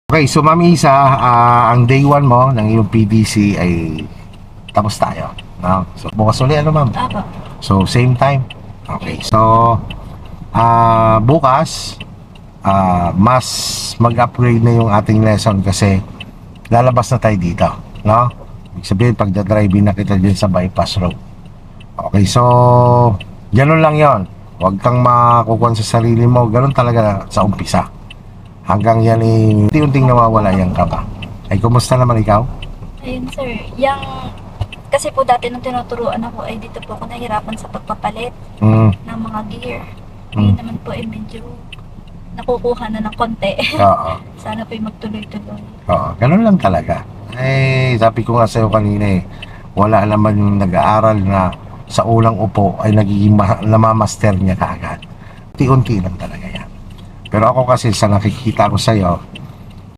Okay, so Ma'am Isa, ang day 1 mo ng iyong PDC ay tapos tayo. No? So bukas ulit, ano Ma'am? Apo. So same time. Okay, so bukas, mas mag-upgrade na yung ating lesson kasi lalabas na tayo dito. No? Ibig sabihin, pagdadriving na kita din sa bypass road. Okay, so ganun lang yon. Huwag kang makukuha sa sarili mo. Ganun talaga sa umpisa. Hanggang yan unti-unting nawawala yung kaba. Ay, kumusta naman ikaw? Ayun sir, kasi po dati nung tinuturuan ako ay dito po ako nahirapan sa pagpapalit Mm. ng mga gear. Ngayon naman po ay medyo nakukuha na ng konti. Oo. Sana po ay magtuloy-tuloy. Oo. Ganun lang talaga. Eh, sabi ko nga sa'yo kanina wala naman yung nag-aaral na sa ulang upo ay nagiging namamaster niya kaagad. Unti-unti lang talaga yan. Pero ako kasi sa nakikita ko sa'yo,